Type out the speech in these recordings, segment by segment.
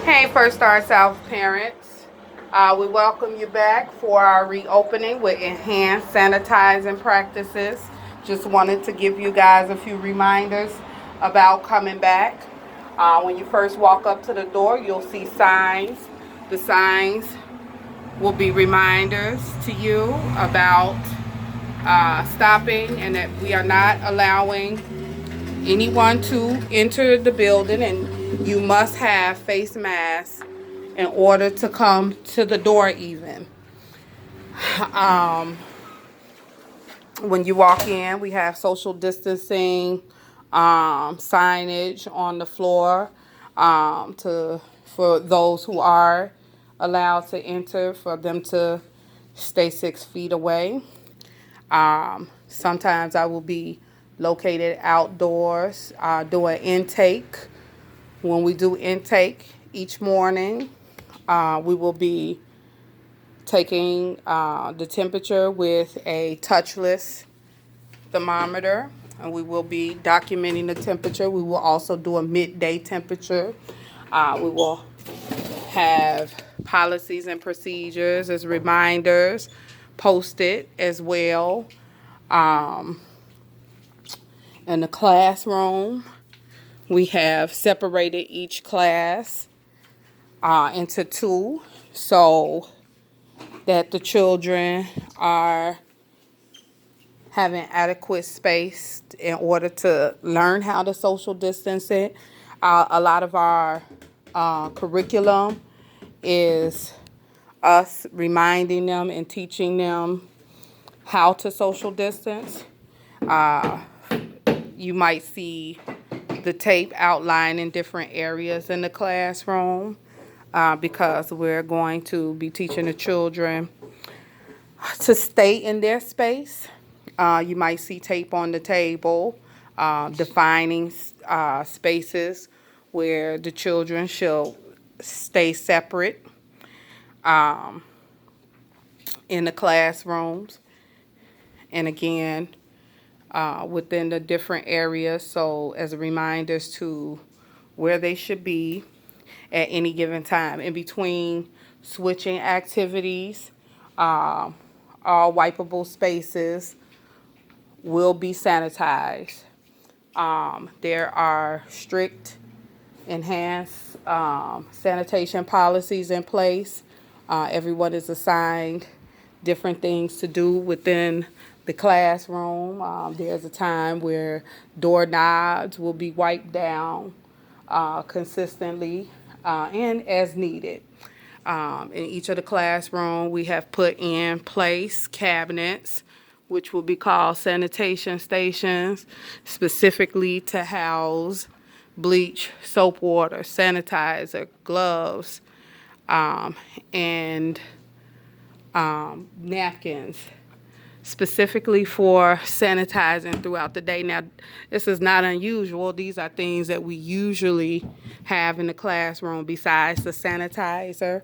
Hey, First Star South parents. We welcome you back for our reopening with enhanced sanitizing practices. Just wanted to give you guys a few reminders about coming back. When you first walk up to the door, you'll see signs. The signs will be reminders to you about stopping and that we are not allowing anyone to enter the building, and you must have face masks in order to come to the door even. Um, when you walk in, we have social distancing signage on the floor for those who are allowed to enter, for them to stay 6 feet away. Sometimes I will be located outdoors doing intake. When we do intake each morning, we will be taking the temperature with a touchless thermometer, and we will be documenting the temperature. We will also do a midday temperature. We will have policies and procedures as reminders posted as well. Um, in the classroom, we have separated each class into two so that the children are having adequate space in order to learn how to social distance it. A lot of our curriculum is us reminding them and teaching them how to social distance. You might see the tape outlined in different areas in the classroom because we're going to be teaching the children to stay in their space. You might see tape on the table defining spaces where the children shall stay separate in the classrooms. And again, within the different areas, so as a reminders to where they should be at any given time. In between switching activities, all wipeable spaces will be sanitized. There are strict, enhanced sanitation policies in place. Everyone is assigned different things to do within the classroom. There's a time where doorknobs will be wiped down consistently and as needed. In each of the classroom, we have put in place cabinets, which will be called sanitation stations, specifically to house bleach, soap water, sanitizer, gloves, and napkins, specifically for sanitizing throughout the day. Now, this is not unusual. These are things that we usually have in the classroom besides the sanitizer,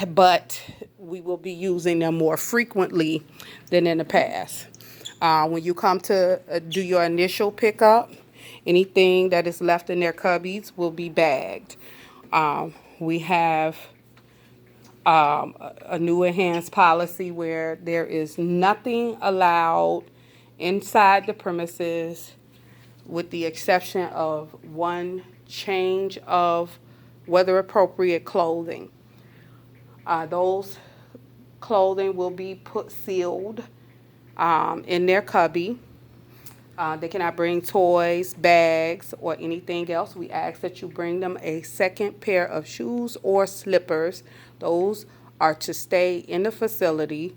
but we will be using them more frequently than in the past. When you come to do your initial pickup, anything that is left in their cubbies will be bagged. We have a new enhanced policy where there is nothing allowed inside the premises with the exception of one change of weather appropriate clothing. Those clothing will be put sealed in their cubby. They cannot bring toys, bags, or anything else. We ask that you bring them a second pair of shoes or slippers. Those are to stay in the facility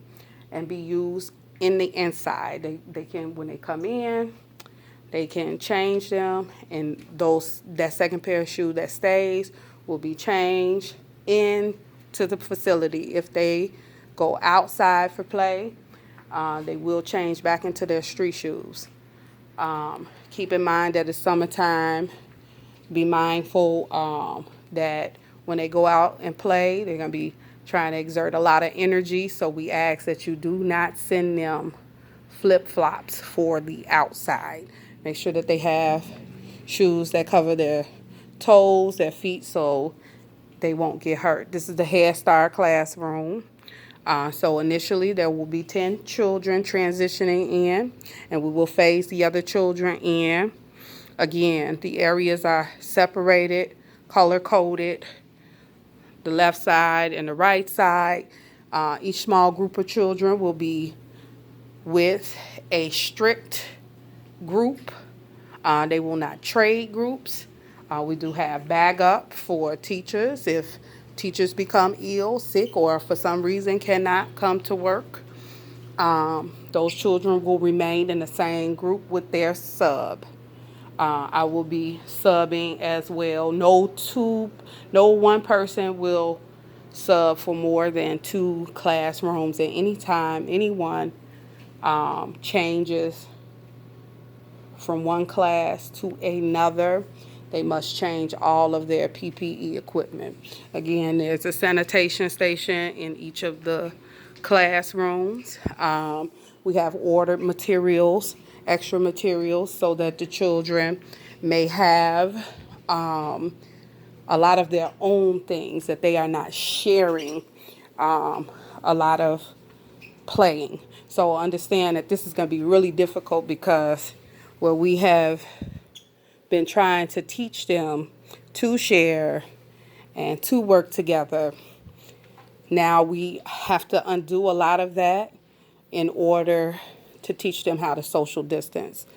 and be used in the inside. They can, when they come in, they can change them, and that second pair of shoe that stays will be changed into the facility. If they go outside for play, they will change back into their street shoes. Keep in mind that it's summertime. Be mindful that when they go out and play, they're going to be trying to exert a lot of energy. So we ask that you do not send them flip-flops for the outside. Make sure that they have shoes that cover their toes, their feet, so they won't get hurt. This is the Head Start classroom. So initially there will be 10 children transitioning in, and we will phase the other children in. Again, the areas are separated, color-coded, the left side and the right side. Each small group of children will be with a strict group. They will not trade groups. We do have backup for teachers if teachers become ill, sick, or for some reason cannot come to work. Those children will remain in the same group with their sub. I will be subbing as well. No one person will sub for more than 2 classrooms at any time. Anyone changes from one class to another, they must change all of their PPE equipment. Again, there's a sanitation station in each of the classrooms. We have ordered materials, extra materials, so that the children may have a lot of their own things, that they are not sharing a lot of playing. So understand that this is going to be really difficult because where we have been trying to teach them to share and to work together, now we have to undo a lot of that in order to teach them how to social distance.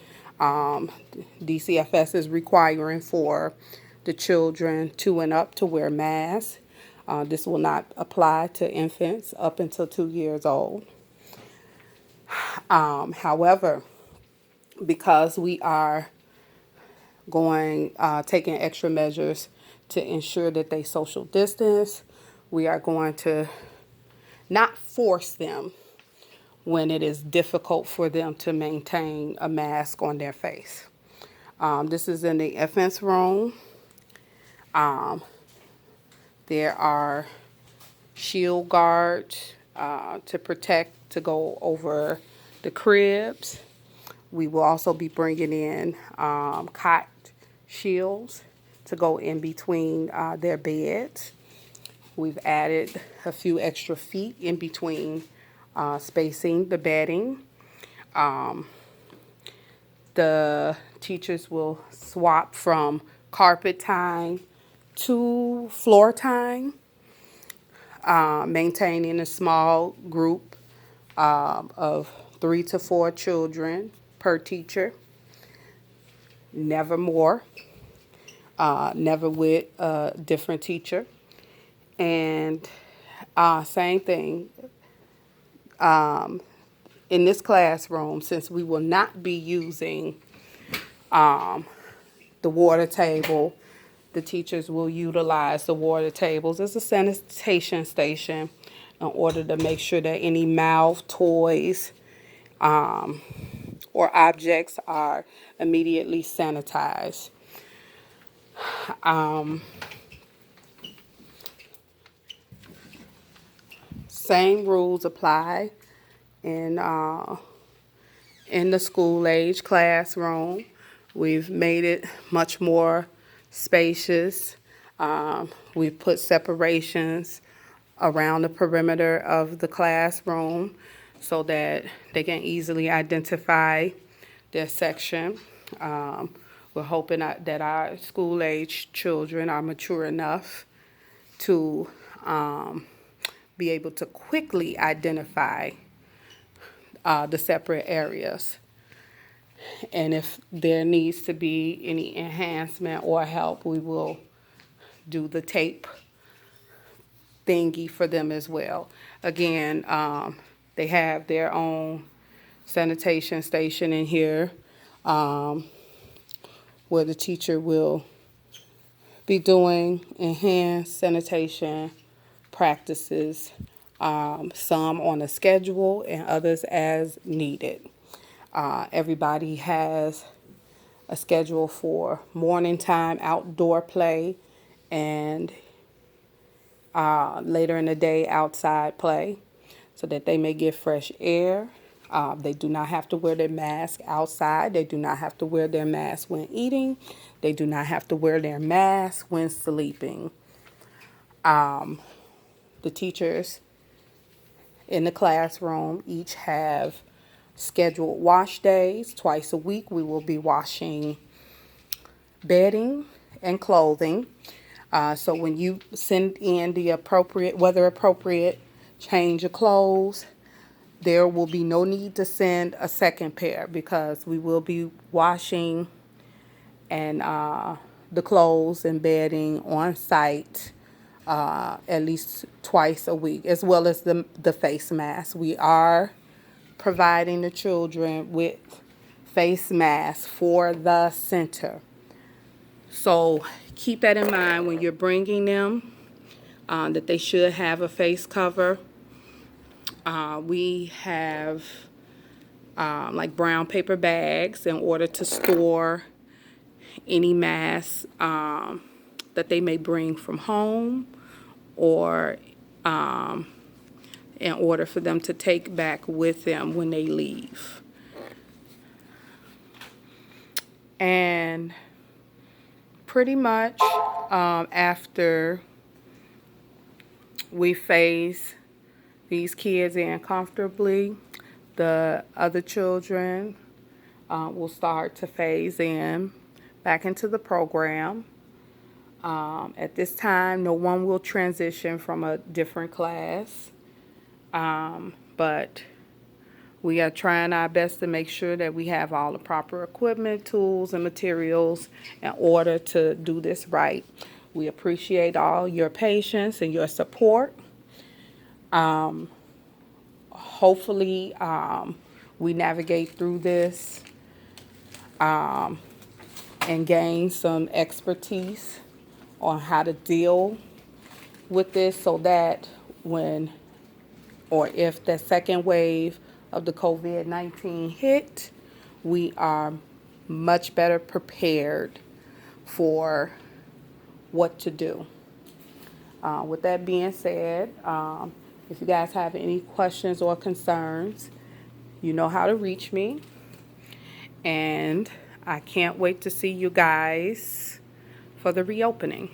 DCFS is requiring for the children 2 and up to wear masks. This will not apply to infants up until 2 years old. However, because we are taking extra measures to ensure that they social distance, we are going to not force them when it is difficult for them to maintain a mask on their face. This is in the infants room. There are shield guards to go over the cribs. We will also be bringing in cot shields to go in between their beds. We've added a few extra feet in between spacing the bedding. The teachers will swap from carpet time to floor time, maintaining a small group of 3 to 4 children per teacher, never more, never with a different teacher. And same thing, in this classroom, since we will not be using the water table, the teachers will utilize the water tables as a sanitation station in order to make sure that any mouth, toys, or objects are immediately sanitized. Same rules apply in the school age classroom. We've made it much more spacious. We've put separations around the perimeter of the classroom so that they can easily identify their section. We're hoping that our school age children are mature enough to be able to quickly identify the separate areas. And if there needs to be any enhancement or help, we will do the tape thingy for them as well. Again, they have their own sanitation station in here where the teacher will be doing enhanced sanitation practices, some on a schedule and others as needed. Everybody has a schedule for morning time outdoor play and later in the day outside play so that they may get fresh air. They do not have to wear their mask outside. They do not have to wear their mask when eating. They do not have to wear their mask when sleeping. The teachers in the classroom each have scheduled wash days. Twice a week we will be washing bedding and clothing. So when you send in the appropriate, weather appropriate change of clothes, there will be no need to send a second pair because we will be washing and the clothes and bedding on site at least twice a week, as well as the face mask. We are providing the children with face masks for the center. So keep that in mind when you're bringing them, that they should have a face cover. We have like brown paper bags in order to store any masks that they may bring from home, or in order for them to take back with them when they leave. And pretty much after we phase these kids in comfortably, the other children will start to phase in back into the program. At this time, no one will transition from a different class, but we are trying our best to make sure that we have all the proper equipment, tools, and materials in order to do this right. We appreciate all your patience and your support. Hopefully, we navigate through this and gain some expertise on how to deal with this, so that when or if the second wave of the COVID-19 hit, we are much better prepared for what to do. With that being said, if you guys have any questions or concerns, you know how to reach me. And I can't wait to see you guys for the reopening.